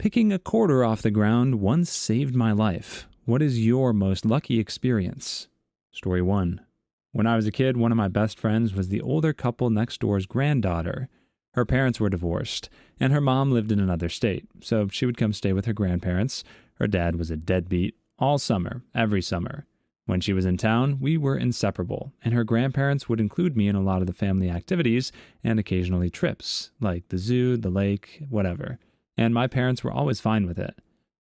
Picking a quarter off the ground once saved my life. What is your most lucky experience? Story 1. When I was a kid, one of my best friends was the older couple next door's granddaughter. Her parents were divorced, and her mom lived in another state, so she would come stay with her grandparents. Her dad was a deadbeat all summer, every summer. When she was in town, we were inseparable, and her grandparents would include me in a lot of the family activities and occasionally trips, like the zoo, the lake, whatever. And my parents were always fine with it.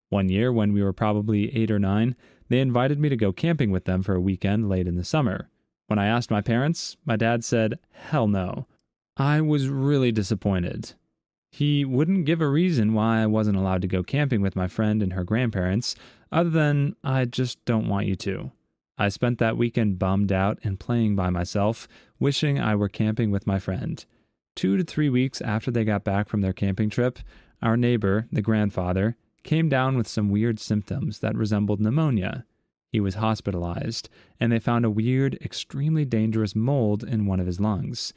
One year, when we were probably 8 or 9, they invited me to go camping with them for a weekend late in the summer. When I asked my parents, my dad said, "Hell no." I was really disappointed. He wouldn't give a reason why I wasn't allowed to go camping with my friend and her grandparents, other than, "I just don't want you to." I spent that weekend bummed out and playing by myself, wishing I were camping with my friend. 2 to 3 weeks after they got back from their camping trip, our neighbor, the grandfather, came down with some weird symptoms that resembled pneumonia. He was hospitalized, and they found a weird, extremely dangerous mold in one of his lungs.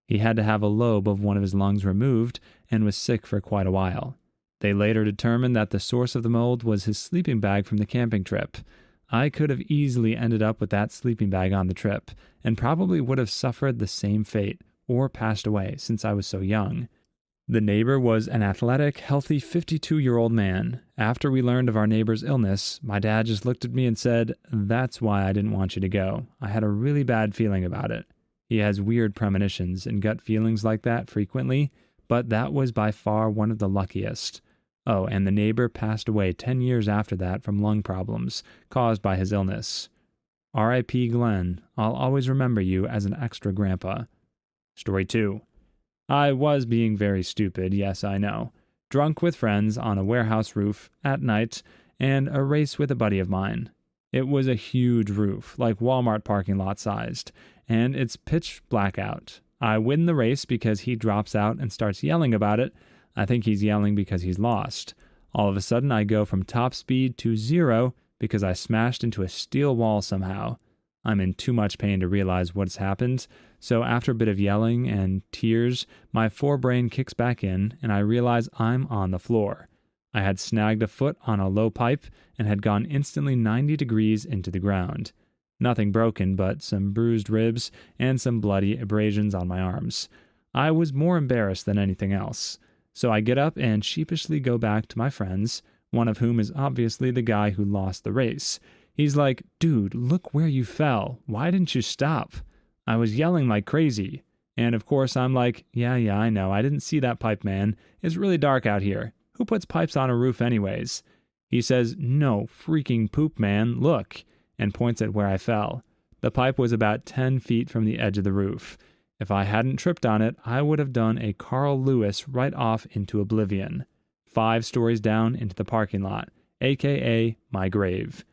He had to have a lobe of one of his lungs removed and was sick for quite a while. They later determined that the source of the mold was his sleeping bag from the camping trip. I could have easily ended up with that sleeping bag on the trip, and probably would have suffered the same fate, or passed away since I was so young. The neighbor was an athletic, healthy 52-year-old man. After we learned of our neighbor's illness, my dad just looked at me and said, "That's why I didn't want you to go. I had a really bad feeling about it." He has weird premonitions and gut feelings like that frequently, but that was by far one of the luckiest. Oh, and the neighbor passed away 10 years after that from lung problems caused by his illness. R.I.P. Glenn, I'll always remember you as an extra grandpa. Story 2. I was being very stupid, yes, I know. Drunk with friends on a warehouse roof at night, and a race with a buddy of mine. It was a huge roof, like Walmart parking lot sized, and it's pitch black out. I win the race because he drops out and starts yelling about it. I think he's yelling because he's lost. All of a sudden, I go from top speed to 0 because I smashed into a steel wall somehow. I'm in too much pain to realize what's happened, so after a bit of yelling and tears, my forebrain kicks back in, and I realize I'm on the floor. I had snagged a foot on a low pipe and had gone instantly 90 degrees into the ground. Nothing broken, but some bruised ribs and some bloody abrasions on my arms. I was more embarrassed than anything else. So I get up and sheepishly go back to my friends, one of whom is obviously the guy who lost the race. He's like, "Dude, look where you fell. Why didn't you stop?" I was yelling like crazy. And of course I'm like, yeah, I know. I didn't see that pipe, man. It's really dark out here. Who puts pipes on a roof anyways? He says, "No freaking poop, man. Look," and points at where I fell. The pipe was about 10 feet from the edge of the roof. If I hadn't tripped on it, I would have done a Carl Lewis right off into oblivion. 5 stories down into the parking lot, aka my grave.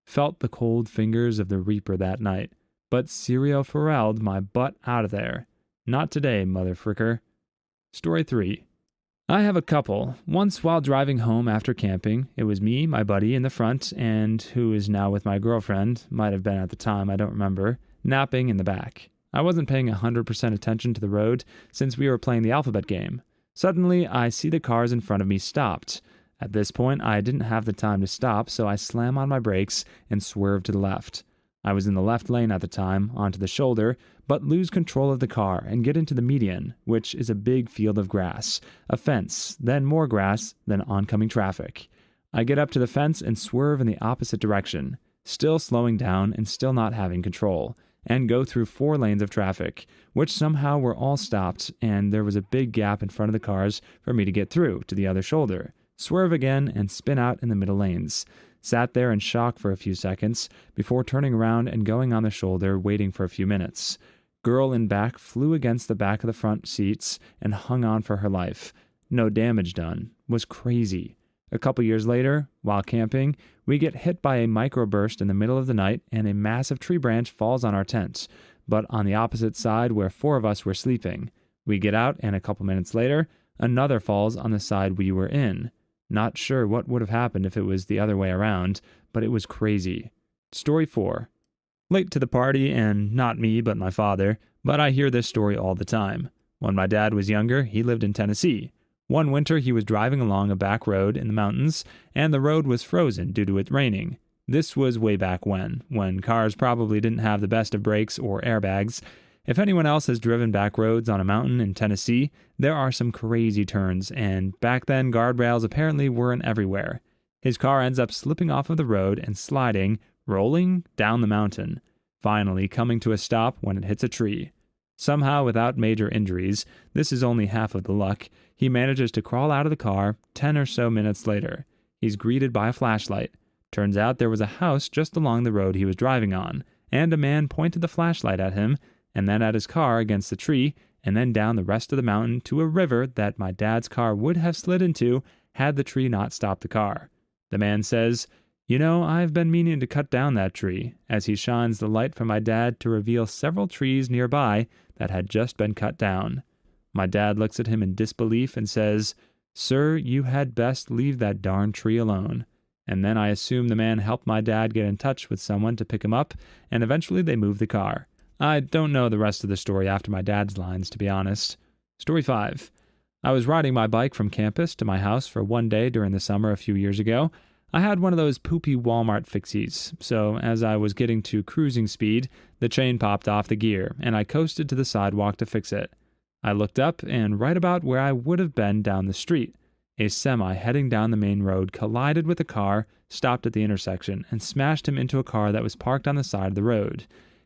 Felt the cold fingers of the Reaper that night, but serial Pharrell'd my butt out of there. Not today, motherfricker. Story 3. I have a couple. Once while driving home after camping, it was me, my buddy in the front, and who is now with my girlfriend, might have been at the time, I don't remember, napping in the back. I wasn't paying 100% attention to the road since we were playing the alphabet game. Suddenly, I see the cars in front of me stopped. At this point, I didn't have the time to stop, so I slam on my brakes and swerve to the left. I was in the left lane at the time, onto the shoulder, but lose control of the car and get into the median, which is a big field of grass, a fence, then more grass, then oncoming traffic. I get up to the fence and swerve in the opposite direction, still slowing down and still not having control, and go through 4 lanes of traffic, which somehow were all stopped, and there was a big gap in front of the cars for me to get through to the other shoulder. Swerve again and spin out in the middle lanes. Sat there in shock for a few seconds before turning around and going on the shoulder, waiting for a few minutes. Girl in back flew against the back of the front seats and hung on for her life. No damage done. Was crazy. A couple years later, while camping, we get hit by a microburst in the middle of the night and a massive tree branch falls on our tent, but on the opposite side where 4 of us were sleeping. We get out and a couple minutes later, another falls on the side we were in. Not sure what would have happened if it was the other way around, but it was crazy. Story 4. Late to the party, and not me but my father, but I hear this story all the time. When my dad was younger, he lived in Tennessee. One winter, he was driving along a back road in the mountains, and the road was frozen due to it raining. This was way back when cars probably didn't have the best of brakes or airbags. If anyone else has driven back roads on a mountain in Tennessee, there are some crazy turns, and back then guardrails apparently weren't everywhere. His car ends up slipping off of the road and sliding, rolling down the mountain, finally coming to a stop when it hits a tree. Somehow, without major injuries, this is only half of the luck, he manages to crawl out of the car 10 or so minutes later. He's greeted by a flashlight. Turns out there was a house just along the road he was driving on, and a man pointed the flashlight at him, and then at his car against the tree, and then down the rest of the mountain to a river that my dad's car would have slid into had the tree not stopped the car. The man says, "You know, I've been meaning to cut down that tree," as he shines the light from my dad to reveal several trees nearby that had just been cut down. My dad looks at him in disbelief and says, "Sir, you had best leave that darn tree alone." And then I assume the man helped my dad get in touch with someone to pick him up, and eventually they moved the car. I don't know the rest of the story after my dad's lines, to be honest. Story 5. I was riding my bike from campus to my house for one day during the summer a few years ago. I had one of those poopy Walmart fixies, so as I was getting to cruising speed, the chain popped off the gear, and I coasted to the sidewalk to fix it. I looked up, and right about where I would have been down the street, a semi heading down the main road collided with a car, stopped at the intersection, and smashed him into a car that was parked on the side of the road.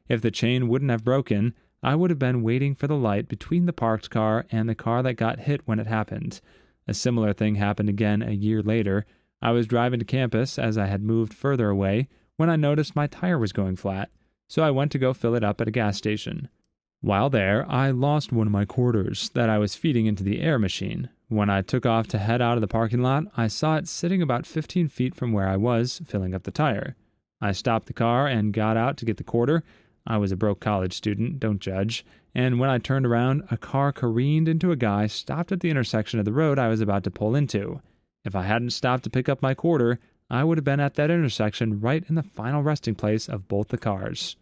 If the chain wouldn't have broken, I would have been waiting for the light between the parked car and the car that got hit when it happened. A similar thing happened again a year later. I was driving to campus as I had moved further away when I noticed my tire was going flat, so I went to go fill it up at a gas station. While there, I lost one of my quarters that I was feeding into the air machine. When I took off to head out of the parking lot, I saw it sitting about 15 feet from where I was, filling up the tire. I stopped the car and got out to get the quarter. I was a broke college student, don't judge, and when I turned around, a car careened into a guy stopped at the intersection of the road I was about to pull into. If I hadn't stopped to pick up my quarter, I would have been at that intersection right in the final resting place of both the cars.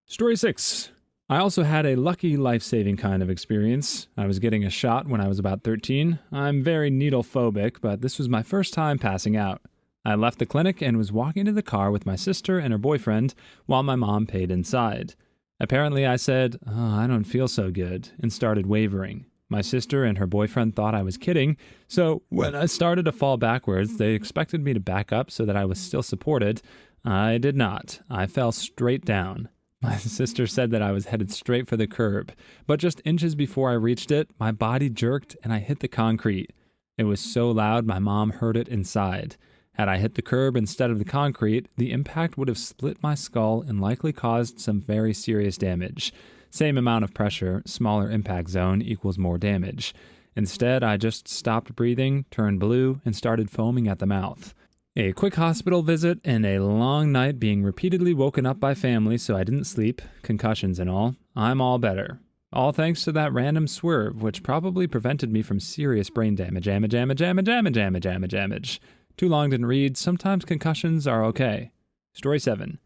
Story 6. I also had a lucky life-saving kind of experience. I was getting a shot when I was about 13. I'm very needle phobic, but this was my first time passing out. I left the clinic and was walking to the car with my sister and her boyfriend while my mom paid inside. Apparently I said, I don't feel so good, and started wavering. My sister and her boyfriend thought I was kidding, so when I started to fall backwards, they expected me to back up so that I was still supported. I did not. I fell straight down. My sister said that I was headed straight for the curb, but just inches before I reached it, my body jerked and I hit the concrete. It was so loud my mom heard it inside. Had I hit the curb instead of the concrete, the impact would have split my skull and likely caused some very serious damage. Same amount of pressure, smaller impact zone equals more damage. Instead, I just stopped breathing, turned blue, and started foaming at the mouth. A quick hospital visit and a long night being repeatedly woken up by family so I didn't sleep, concussions and all. I'm all better. All thanks to that random swerve, which probably prevented me from serious brain damage. Too long didn't read. Sometimes concussions are okay. Story 7.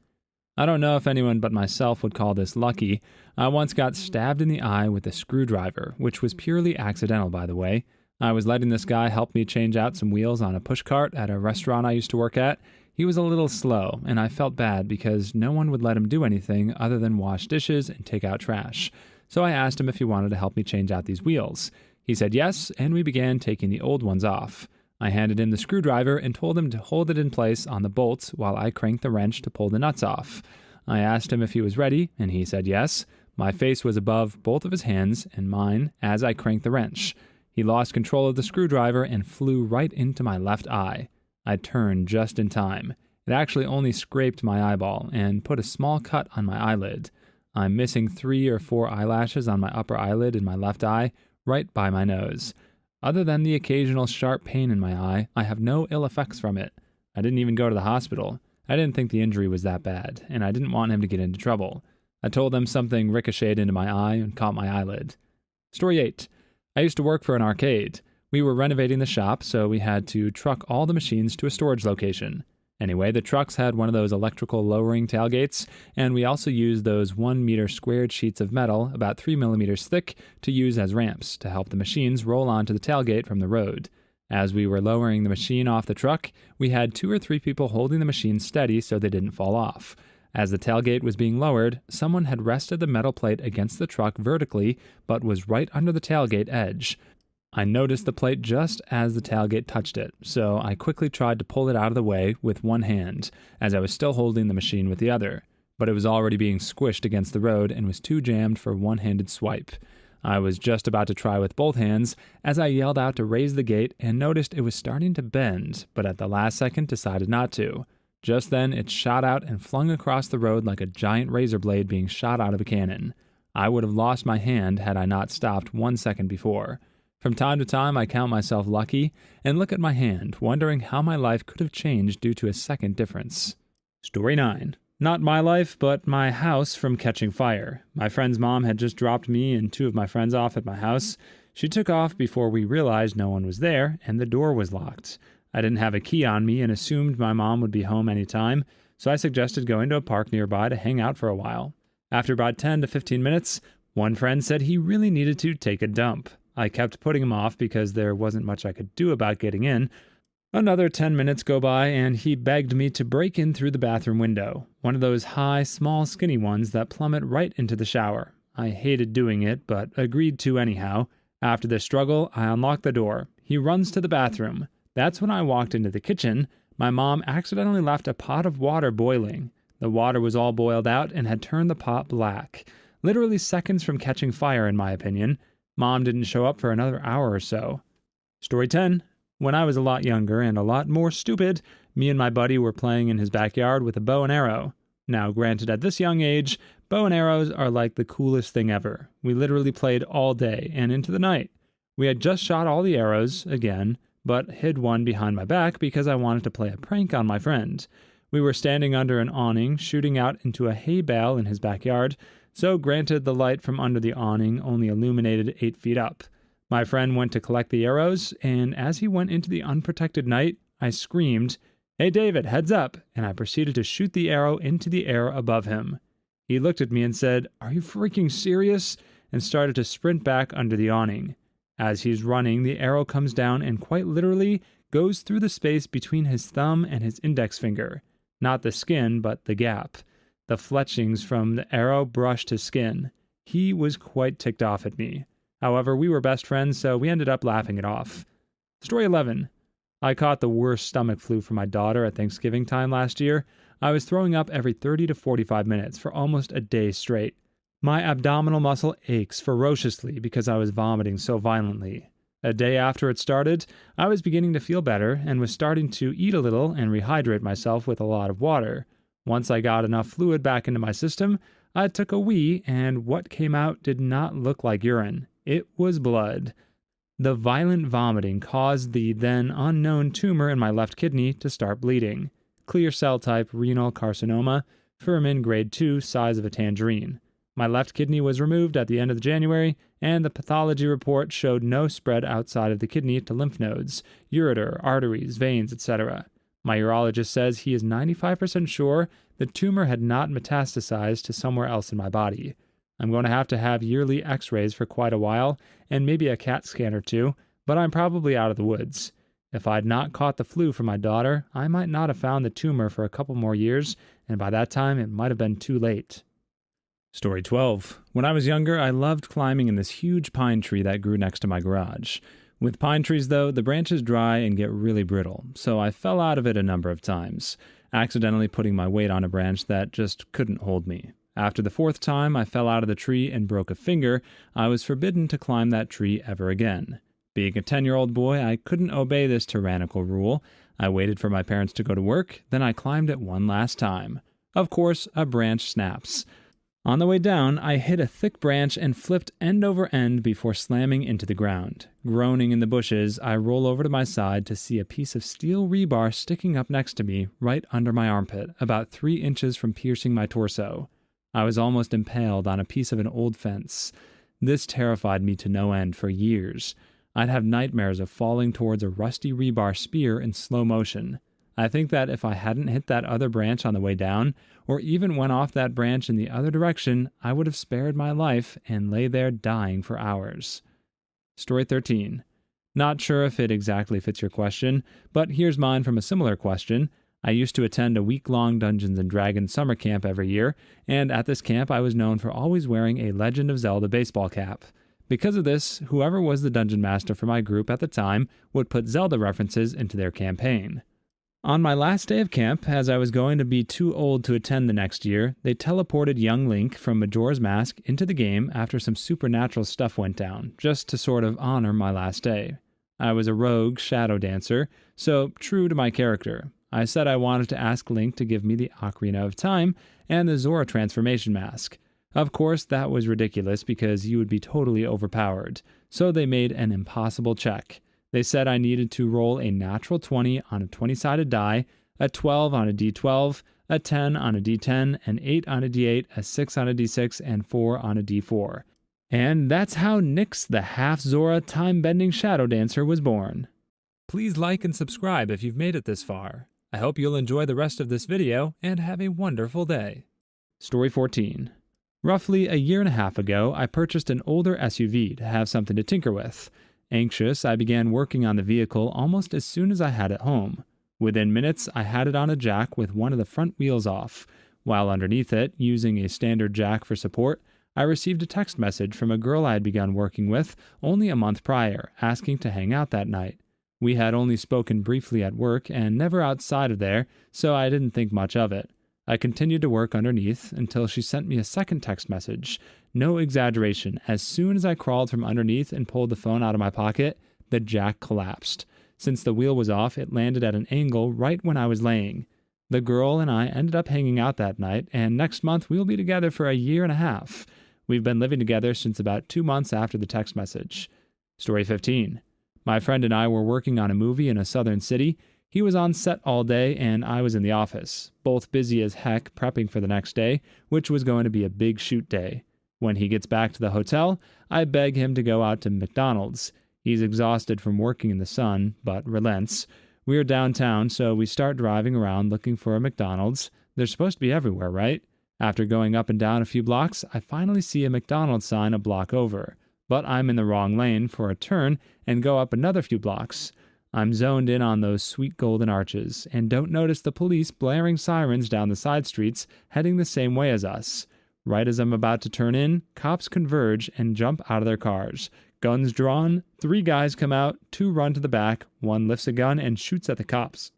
I don't know if anyone but myself would call this lucky. I once got stabbed in the eye with a screwdriver, which was purely accidental, by the way. I was letting this guy help me change out some wheels on a pushcart at a restaurant I used to work at. He was a little slow, and I felt bad because no one would let him do anything other than wash dishes and take out trash. So I asked him if he wanted to help me change out these wheels. He said yes, and we began taking the old ones off. I handed him the screwdriver and told him to hold it in place on the bolts while I cranked the wrench to pull the nuts off. I asked him if he was ready, and he said yes. My face was above both of his hands and mine as I cranked the wrench. He lost control of the screwdriver and flew right into my left eye. I turned just in time. It actually only scraped my eyeball and put a small cut on my eyelid. I'm missing 3 or 4 eyelashes on my upper eyelid in my left eye, right by my nose. Other than the occasional sharp pain in my eye, I have no ill effects from it. I didn't even go to the hospital. I didn't think the injury was that bad, and I didn't want him to get into trouble. I told them something ricocheted into my eye and caught my eyelid. Story 8. I used to work for an arcade. We were renovating the shop, so we had to truck all the machines to a storage location. Anyway, the trucks had one of those electrical lowering tailgates, and we also used those 1 meter squared sheets of metal, about 3 millimeters thick, to use as ramps to help the machines roll onto the tailgate from the road. As we were lowering the machine off the truck, we had 2 or 3 people holding the machine steady so they didn't fall off. As the tailgate was being lowered, someone had rested the metal plate against the truck vertically, but was right under the tailgate edge. I noticed the plate just as the tailgate touched it, so I quickly tried to pull it out of the way with one hand, as I was still holding the machine with the other. But it was already being squished against the road and was too jammed for one-handed swipe. I was just about to try with both hands as I yelled out to raise the gate and noticed it was starting to bend, but at the last second decided not to. Just then, it shot out and flung across the road like a giant razor blade being shot out of a cannon. I would have lost my hand had I not stopped 1 second before. From time to time, I count myself lucky and look at my hand, wondering how my life could have changed due to a second difference. Story 9. Not my life, but my house from catching fire. My friend's mom had just dropped me and 2 of my friends off at my house. She took off before we realized no one was there, and the door was locked. I didn't have a key on me and assumed my mom would be home any time, so I suggested going to a park nearby to hang out for a while. After about 10 to 15 minutes, one friend said he really needed to take a dump. I kept putting him off because there wasn't much I could do about getting in. Another 10 minutes go by, and he begged me to break in through the bathroom window, one of those high, small, skinny ones that plummet right into the shower. I hated doing it, but agreed to anyhow. After the struggle, I unlocked the door. He runs to the bathroom. That's when I walked into the kitchen. My mom accidentally left a pot of water boiling. The water was all boiled out and had turned the pot black. Literally seconds from catching fire, in my opinion. Mom didn't show up for another hour or so. Story 10. When I was a lot younger and a lot more stupid, me and my buddy were playing in his backyard with a bow and arrow. Now, granted, at this young age, bow and arrows are like the coolest thing ever. We literally played all day and into the night. We had just shot all the arrows, again, but hid one behind my back because I wanted to play a prank on my friend. We were standing under an awning, shooting out into a hay bale in his backyard, so granted the light from under the awning only illuminated 8 feet up. My friend went to collect the arrows, and as he went into the unprotected night, I screamed, "Hey David, heads up," and I proceeded to shoot the arrow into the air above him. He looked at me and said, "Are you freaking serious?" and started to sprint back under the awning. As he's running, the arrow comes down and quite literally goes through the space between his thumb and his index finger. Not the skin, but the gap. The fletchings from the arrow brushed his skin. He was quite ticked off at me. However, we were best friends, so we ended up laughing it off. Story 11. I caught the worst stomach flu for my daughter at Thanksgiving time last year. I was throwing up every 30 to 45 minutes for almost a day straight. My abdominal muscle aches ferociously because I was vomiting so violently. A day after it started, I was beginning to feel better and was starting to eat a little and rehydrate myself with a lot of water. Once I got enough fluid back into my system, I took a wee, and what came out did not look like urine. It was blood. The violent vomiting caused the then unknown tumor in my left kidney to start bleeding. Clear cell type renal carcinoma, Fuhrman grade 2, size of a tangerine. My left kidney was removed at the end of January, and the pathology report showed no spread outside of the kidney to lymph nodes, ureter, arteries, veins, etc. My urologist says he is 95% sure the tumor had not metastasized to somewhere else in my body. I'm going to have yearly x-rays for quite a while, and maybe a CAT scan or 2, but I'm probably out of the woods. If I'd not caught the flu for my daughter, I might not have found the tumor for a couple more years, and by that time it might have been too late. Story 12. When I was younger, I loved climbing in this huge pine tree that grew next to my garage. With pine trees, though, the branches dry and get really brittle, so I fell out of it a number of times, accidentally putting my weight on a branch that just couldn't hold me. After the 4th time I fell out of the tree and broke a finger, I was forbidden to climb that tree ever again. Being a 10-year-old boy, I couldn't obey this tyrannical rule. I waited for my parents to go to work, then I climbed it one last time. Of course, a branch snaps. On the way down, I hit a thick branch and flipped end over end before slamming into the ground. Groaning in the bushes, I roll over to my side to see a piece of steel rebar sticking up next to me, right under my armpit, about 3 inches from piercing my torso. I was almost impaled on a piece of an old fence. This terrified me to no end for years. I'd have nightmares of falling towards a rusty rebar spear in slow motion. I think that if I hadn't hit that other branch on the way down, or even went off that branch in the other direction, I would have spared my life and lay there dying for hours. Story 13. Not sure if it exactly fits your question, but here's mine from a similar question. I used to attend a week-long Dungeons & Dragons summer camp every year, and at this camp I was known for always wearing a Legend of Zelda baseball cap. Because of this, whoever was the dungeon master for my group at the time would put Zelda references into their campaign. On my last day of camp, as I was going to be too old to attend the next year, they teleported young Link from Majora's Mask into the game after some supernatural stuff went down, just to sort of honor my last day. I was a rogue shadow dancer, so true to my character, I said I wanted to ask Link to give me the Ocarina of Time and the Zora transformation mask. Of course, that was ridiculous because you would be totally overpowered, so they made an impossible check. They said I needed to roll a natural 20 on a 20-sided die, a 12 on a d12, a 10 on a d10, an 8 on a d8, a 6 on a d6, and 4 on a d4. And that's how Nyx the half-Zora time-bending shadow dancer was born. Please like and subscribe if you've made it this far. I hope you'll enjoy the rest of this video and have a wonderful day. Story 14. Roughly a year and a half ago, I purchased an older SUV to have something to tinker with. Anxious, I began working on the vehicle almost as soon as I had it home. Within minutes, I had it on a jack with one of the front wheels off. While underneath it, using a standard jack for support, I received a text message from a girl I had begun working with only a month prior, asking to hang out that night. We had only spoken briefly at work and never outside of there, so I didn't think much of it. I continued to work underneath until she sent me a second text message. No exaggeration, as soon as I crawled from underneath and pulled the phone out of my pocket, the jack collapsed. Since the wheel was off, it landed at an angle right when I was laying. The girl and I ended up hanging out that night, and next month we'll be together for a year and a half. We've been living together since about 2 months after the text message. Story 15. My friend and I were working on a movie in a southern city. He was on set all day, and I was in the office, both busy as heck prepping for the next day, which was going to be a big shoot day. When he gets back to the hotel, I beg him to go out to McDonald's. He's exhausted from working in the sun, but relents. We're downtown, so we start driving around looking for a McDonald's. They're supposed to be everywhere, right? After going up and down a few blocks, I finally see a McDonald's sign a block over. But I'm in the wrong lane for a turn and go up another few blocks. I'm zoned in on those sweet golden arches and don't notice the police blaring sirens down the side streets heading the same way as us. Right as I'm about to turn in, cops converge and jump out of their cars. Guns drawn, 3 guys come out, 2 run to the back, 1 lifts a gun and shoots at the cops.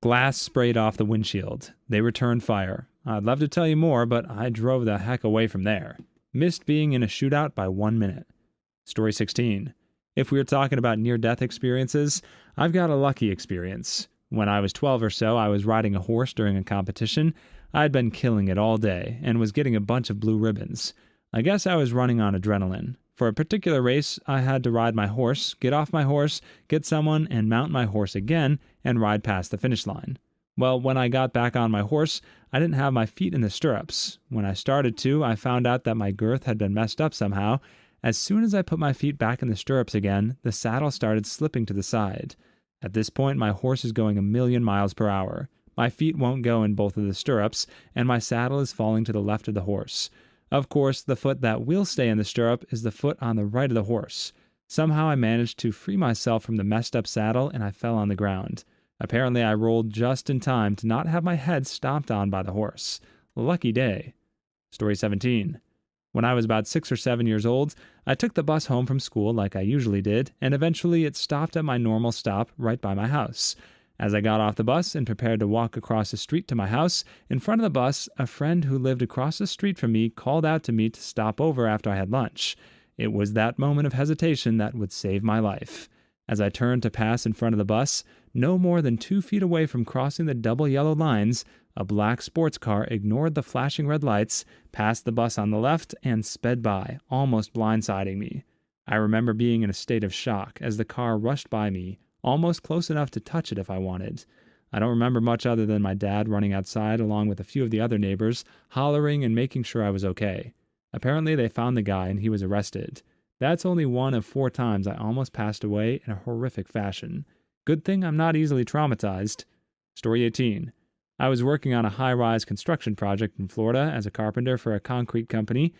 Glass sprayed off the windshield. They returned fire. I'd love to tell you more, but I drove the heck away from there. Missed being in a shootout by 1 minute. Story 16. If we were talking about near-death experiences, I've got a lucky experience. When I was 12 or so, I was riding a horse during a competition. I'd been killing it all day and was getting a bunch of blue ribbons. I guess I was running on adrenaline. For a particular race, I had to ride my horse, get off my horse, get someone, and mount my horse again and ride past the finish line. Well, when I got back on my horse, I didn't have my feet in the stirrups. When I started to, I found out that my girth had been messed up somehow. As soon as I put my feet back in the stirrups again, the saddle started slipping to the side. At this point, my horse is going 1,000,000 miles per hour. My feet won't go in both of the stirrups, and my saddle is falling to the left of the horse. Of course, the foot that will stay in the stirrup is the foot on the right of the horse. Somehow I managed to free myself from the messed up saddle, and I fell on the ground. Apparently, I rolled just in time to not have my head stomped on by the horse. Lucky day. Story 17. When I was about 6 or 7 years old, I took the bus home from school like I usually did, and eventually it stopped at my normal stop right by my house. As I got off the bus and prepared to walk across the street to my house, in front of the bus, a friend who lived across the street from me called out to me to stop over after I had lunch. It was that moment of hesitation that would save my life. As I turned to pass in front of the bus, no more than 2 feet away from crossing the double yellow lines, a black sports car ignored the flashing red lights, passed the bus on the left, and sped by, almost blindsiding me. I remember being in a state of shock as the car rushed by me, almost close enough to touch it if I wanted. I don't remember much other than my dad running outside along with a few of the other neighbors, hollering and making sure I was okay. Apparently they found the guy and he was arrested. That's only 1 of 4 times I almost passed away in a horrific fashion. Good thing I'm not easily traumatized. Story 18. I was working on a high-rise construction project in Florida as a carpenter for a concrete company.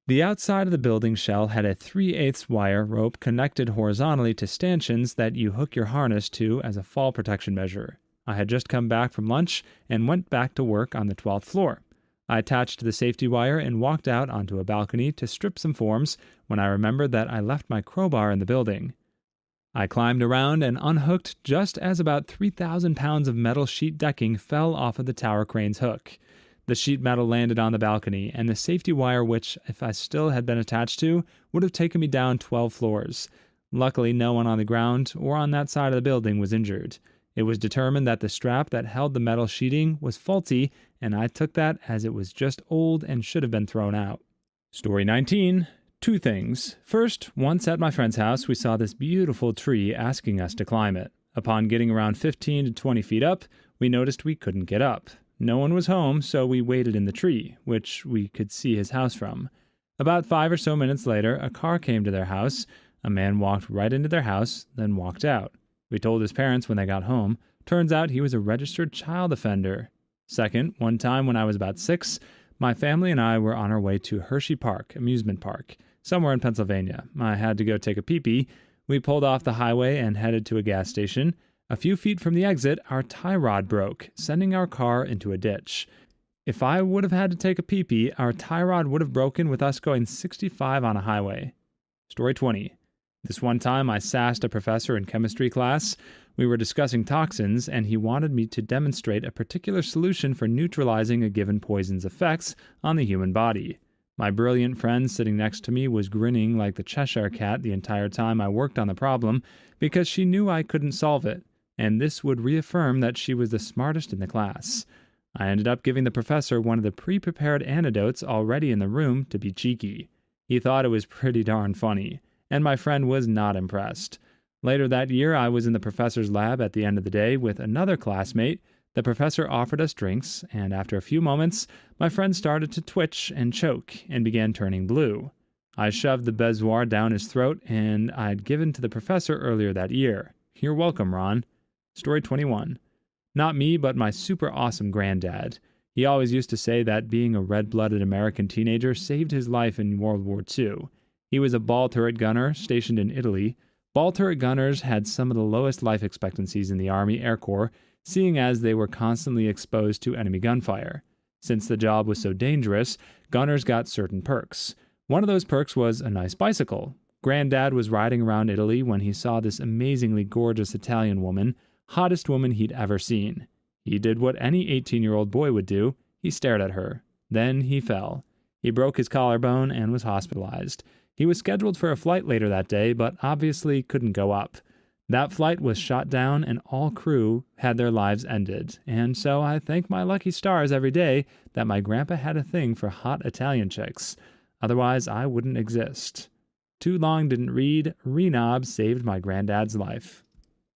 The outside of the building shell had a 3/8 wire rope connected horizontally to stanchions that you hook your harness to as a fall protection measure. I had just come back from lunch and went back to work on the 12th floor. I attached the safety wire and walked out onto a balcony to strip some forms when I remembered that I left my crowbar in the building. I climbed around and unhooked just as about 3,000 pounds of metal sheet decking fell off of the tower crane's hook. The sheet metal landed on the balcony, and the safety wire, which, if I still had been attached to, would have taken me down 12 floors. Luckily, no one on the ground or on that side of the building was injured. It was determined that the strap that held the metal sheeting was faulty, and I took that as it was just old and should have been thrown out. Story 19. 2 things. First, once at my friend's house, we saw this beautiful tree asking us to climb it. Upon getting around 15 to 20 feet up, we noticed we couldn't get up. No one was home, so we waited in the tree, which we could see his house from. About 5 or so minutes later, a car came to their house. A man walked right into their house, then walked out. We told his parents when they got home. Turns out he was a registered child offender. Second, one time when I was about 6, my family and I were on our way to Hershey Park, amusement park, somewhere in Pennsylvania. I had to go take a pee-pee. We pulled off the highway and headed to a gas station. A few feet from the exit, our tie rod broke, sending our car into a ditch. If I would have had to take a pee-pee, our tie rod would have broken with us going 65 on a highway. Story 20. This one time I sassed a professor in chemistry class. We were discussing toxins, and he wanted me to demonstrate a particular solution for neutralizing a given poison's effects on the human body. My brilliant friend sitting next to me was grinning like the Cheshire Cat the entire time I worked on the problem because she knew I couldn't solve it, and this would reaffirm that she was the smartest in the class. I ended up giving the professor one of the pre-prepared antidotes already in the room to be cheeky. He thought it was pretty darn funny, and my friend was not impressed. Later that year, I was in the professor's lab at the end of the day with another classmate. The professor offered us drinks, and after a few moments, my friend started to twitch and choke and began turning blue. I shoved the bezoar down his throat, and I'd given to the professor earlier that year. You're welcome, Ron. Story 21. Not me, but my super awesome granddad. He always used to say that being a red-blooded American teenager saved his life in World War II. He was a ball turret gunner stationed in Italy. Ball turret gunners had some of the lowest life expectancies in the Army Air Corps, seeing as they were constantly exposed to enemy gunfire. Since the job was so dangerous, gunners got certain perks. One of those perks was a nice bicycle. Granddad was riding around Italy when he saw this amazingly gorgeous Italian woman, hottest woman he'd ever seen. He did what any 18-year-old boy would do. He stared at her. Then he fell. He broke his collarbone and was hospitalized. He was scheduled for a flight later that day, but obviously couldn't go up. That flight was shot down and all crew had their lives ended, and so I thank my lucky stars every day that my grandpa had a thing for hot Italian chicks. Otherwise, I wouldn't exist. Too long didn't read, Renob saved my granddad's life.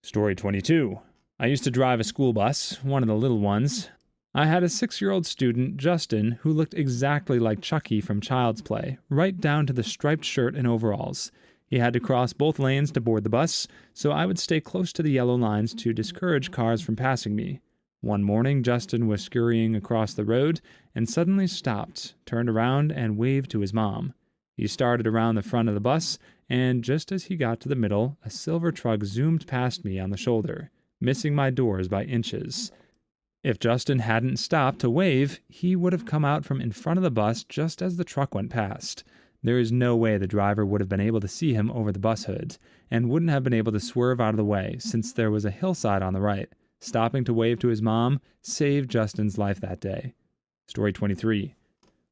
Story 22. I used to drive a school bus, one of the little ones. I had a 6-year-old student, Justin, who looked exactly like Chucky from Child's Play, right down to the striped shirt and overalls. He had to cross both lanes to board the bus, so I would stay close to the yellow lines to discourage cars from passing me. One morning, Justin was scurrying across the road and suddenly stopped, turned around, and waved to his mom. He started around the front of the bus, and just as he got to the middle, a silver truck zoomed past me on the shoulder, missing my doors by inches. If Justin hadn't stopped to wave, he would have come out from in front of the bus just as the truck went past. There is no way the driver would have been able to see him over the bus hood, and wouldn't have been able to swerve out of the way since there was a hillside on the right. Stopping to wave to his mom saved Justin's life that day. Story 23.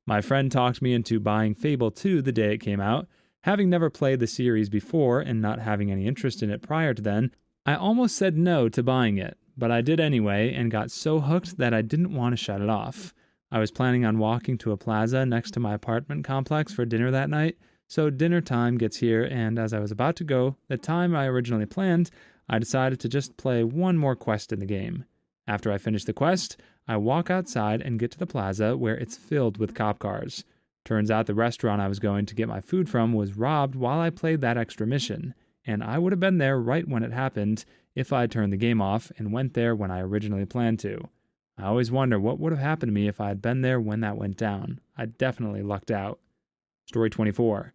My friend talked me into buying Fable 2 the day it came out. Having never played the series before and not having any interest in it prior to then, I almost said no to buying it, but I did anyway and got so hooked that I didn't want to shut it off. I was planning on walking to a plaza next to my apartment complex for dinner that night, so dinner time gets here, and as I was about to go, the time I originally planned, I decided to just play one more quest in the game. After I finish the quest, I walk outside and get to the plaza where it's filled with cop cars. Turns out the restaurant I was going to get my food from was robbed while I played that extra mission, and I would have been there right when it happened if I turned the game off and went there when I originally planned to. I always wonder what would have happened to me if I had been there when that went down. I definitely lucked out. Story 24.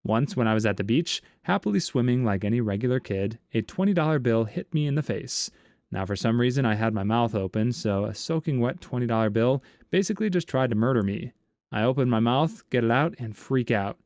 Once when I was at the beach, happily swimming like any regular kid, a $20 bill hit me in the face. Now for some reason I had my mouth open, so a soaking wet $20 bill basically just tried to murder me. I opened my mouth, get it out, and freak out.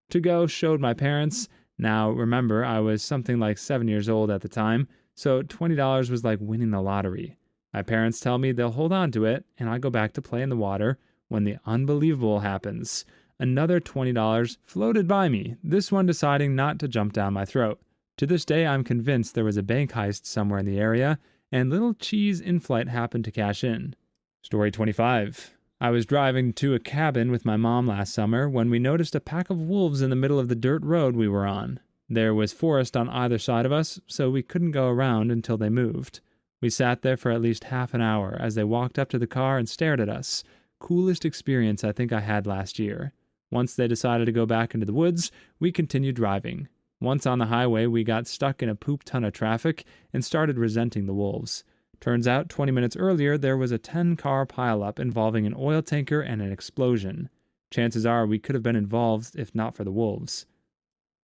To go showed my parents. Now remember, I was something like 7 years old at the time, so $20 was like winning the lottery. My parents tell me they'll hold on to it, and I go back to play in the water when the unbelievable happens. Another $20 floated by me, this one deciding not to jump down my throat. To this day, I'm convinced there was a bank heist somewhere in the area, and little Cheese in flight happened to cash in. Story 25. I was driving to a cabin with my mom last summer when we noticed a pack of wolves in the middle of the dirt road we were on. There was forest on either side of us, so we couldn't go around until they moved. We sat there for at least half an hour as they walked up to the car and stared at us. Coolest experience I think I had last year. Once they decided to go back into the woods, we continued driving. Once on the highway, we got stuck in a poop ton of traffic and started resenting the wolves. Turns out 20 minutes earlier, there was a 10-car pileup involving an oil tanker and an explosion. Chances are we could have been involved if not for the wolves.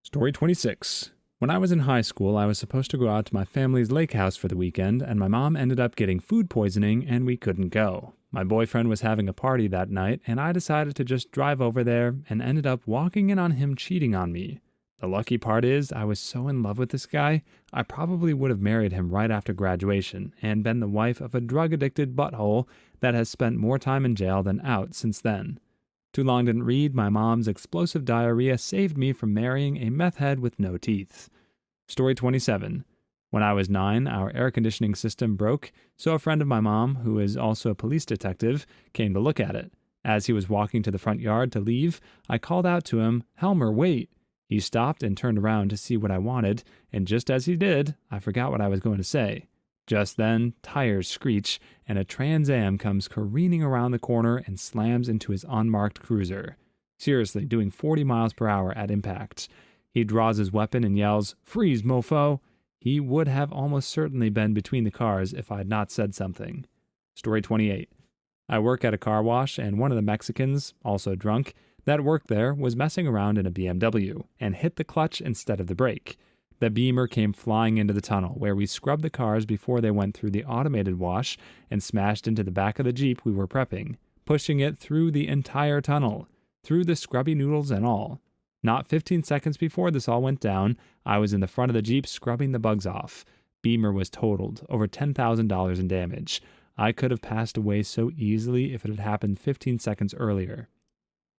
Story 26. When I was in high school, I was supposed to go out to my family's lake house for the weekend, and my mom ended up getting food poisoning and we couldn't go. My boyfriend was having a party that night, and I decided to just drive over there and ended up walking in on him cheating on me. The lucky part is I was so in love with this guy, I probably would have married him right after graduation and been the wife of a drug-addicted butthole that has spent more time in jail than out since then. Too long didn't read, my mom's explosive diarrhea saved me from marrying a meth head with no teeth. Story 27. When I was 9, our air conditioning system broke, so a friend of my mom, who is also a police detective, came to look at it. As he was walking to the front yard to leave, I called out to him, "Helmer, wait." He stopped and turned around to see what I wanted, and just as he did, I forgot what I was going to say. Just then, tires screech, and a Trans Am comes careening around the corner and slams into his unmarked cruiser. Seriously, doing 40 miles per hour at impact. He draws his weapon and yells, "Freeze, mofo!" He would have almost certainly been between the cars if I had not said something. Story 28. I work at a car wash, and one of the Mexicans, also drunk, that worked there was messing around in a BMW and hit the clutch instead of the brake. The Beamer came flying into the tunnel where we scrubbed the cars before they went through the automated wash and smashed into the back of the Jeep we were prepping, pushing it through the entire tunnel, through the scrubby noodles and all. Not 15 seconds before this all went down, I was in the front of the Jeep scrubbing the bugs off. Beamer was totaled, over $10,000 in damage. I could have passed away so easily if it had happened 15 seconds earlier.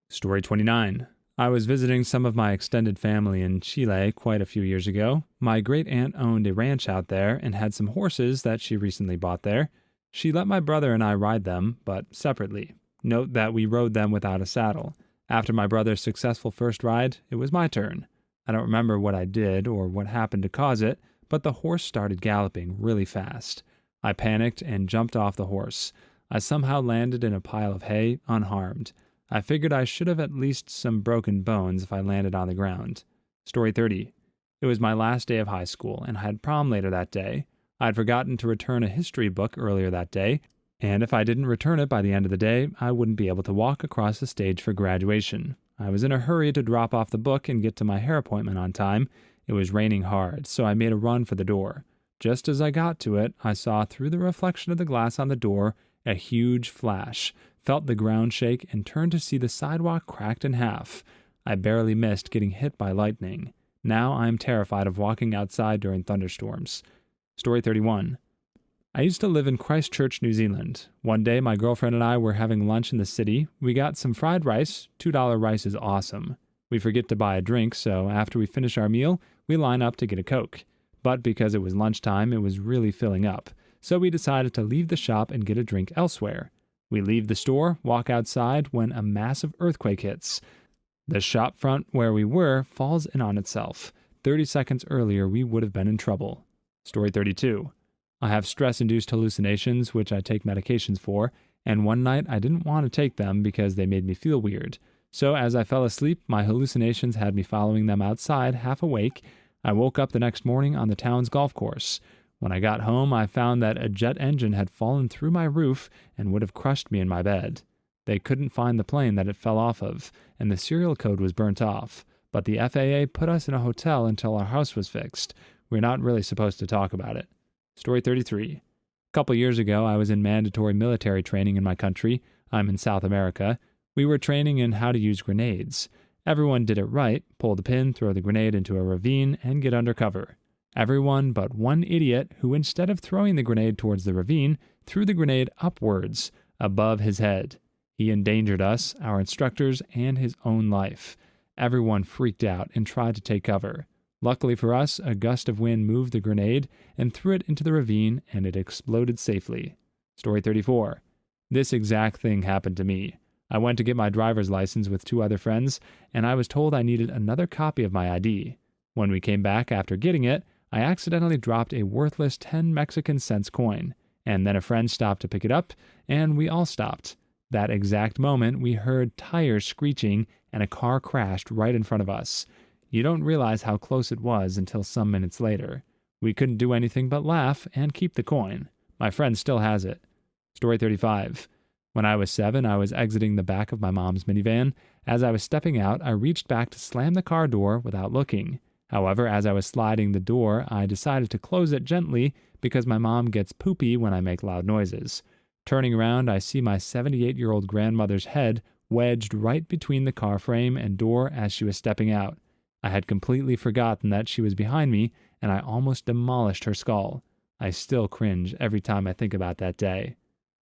Story 29. I was visiting some of my extended family in Chile quite a few years ago. My great-aunt owned a ranch out there and had some horses that she recently bought there. She let my brother and I ride them, but separately. Note that we rode them without a saddle. After my brother's successful first ride, it was my turn. I don't remember what I did or what happened to cause it, but the horse started galloping really fast. I panicked and jumped off the horse. I somehow landed in a pile of hay, unharmed. I figured I should have at least some broken bones if I landed on the ground. Story 30. It was my last day of high school, and I had prom later that day. I had forgotten to return a history book earlier that day, and if I didn't return it by the end of the day, I wouldn't be able to walk across the stage for graduation. I was in a hurry to drop off the book and get to my hair appointment on time. It was raining hard, so I made a run for the door. Just as I got to it, I saw through the reflection of the glass on the door a huge flash, felt the ground shake, and turned to see the sidewalk cracked in half. I barely missed getting hit by lightning. Now I am terrified of walking outside during thunderstorms. Story 31. I used to live in Christchurch, New Zealand. One day, my girlfriend and I were having lunch in the city. We got some fried rice. $2 rice is awesome. We forget to buy a drink, so after we finish our meal, we line up to get a Coke. But because it was lunchtime, it was really filling up. So we decided to leave the shop and get a drink elsewhere. We leave the store, walk outside, when a massive earthquake hits. The shop front where we were falls in on itself. 30 seconds earlier, we would have been in trouble. Story 32. I have stress-induced hallucinations, which I take medications for, and one night I didn't want to take them because they made me feel weird. So as I fell asleep, my hallucinations had me following them outside, half awake. I woke up the next morning on the town's golf course. When I got home, I found that a jet engine had fallen through my roof and would have crushed me in my bed. They couldn't find the plane that it fell off of, and the serial code was burnt off, but the FAA put us in a hotel until our house was fixed. We're not really supposed to talk about it. Story 33. A couple years ago, I was in mandatory military training in my country. I'm in South America. We were training in how to use grenades. Everyone did it right, pull the pin, throw the grenade into a ravine, and get under cover. Everyone but one idiot who, instead of throwing the grenade towards the ravine, threw the grenade upwards, above his head. He endangered us, our instructors, and his own life. Everyone freaked out and tried to take cover. Luckily for us, a gust of wind moved the grenade and threw it into the ravine, and it exploded safely. Story 34. This exact thing happened to me. I went to get my driver's license with 2 other friends, and I was told I needed another copy of my ID. When we came back after getting it, I accidentally dropped a worthless 10 Mexican cents coin, and then a friend stopped to pick it up, and we all stopped. That exact moment, we heard tires screeching, and a car crashed right in front of us. You don't realize how close it was until some minutes later. We couldn't do anything but laugh and keep the coin. My friend still has it. Story 35. When I was 7, I was exiting the back of my mom's minivan. As I was stepping out, I reached back to slam the car door without looking. However, as I was sliding the door, I decided to close it gently because my mom gets poopy when I make loud noises. Turning around, I see my 78-year-old grandmother's head wedged right between the car frame and door as she was stepping out. I had completely forgotten that she was behind me, and I almost demolished her skull. I still cringe every time I think about that day.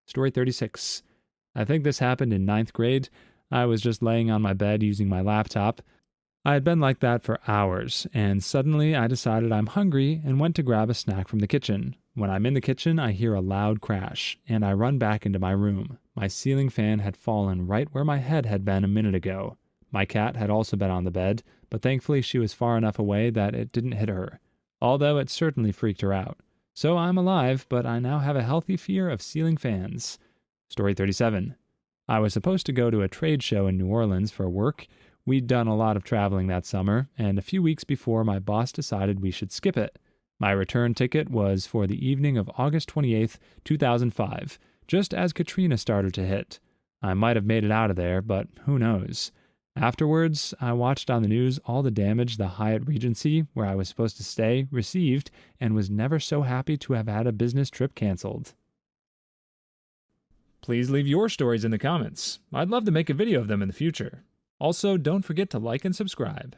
Story 36. I think this happened in 9th grade. I was just laying on my bed using my laptop. I had been like that for hours, and suddenly I decided I'm hungry and went to grab a snack from the kitchen. When I'm in the kitchen, I hear a loud crash, and I run back into my room. My ceiling fan had fallen right where my head had been a minute ago. My cat had also been on the bed, but thankfully she was far enough away that it didn't hit her, although it certainly freaked her out. So I'm alive, but I now have a healthy fear of ceiling fans. Story 37. I was supposed to go to a trade show in New Orleans for work. We'd done a lot of traveling that summer, and a few weeks before, my boss decided we should skip it. My return ticket was for the evening of August 28th, 2005, just as Katrina started to hit. I might have made it out of there, but who knows. Afterwards, I watched on the news all the damage the Hyatt Regency, where I was supposed to stay, received, and was never so happy to have had a business trip canceled. Please leave your stories in the comments. I'd love to make a video of them in the future. Also, don't forget to like and subscribe.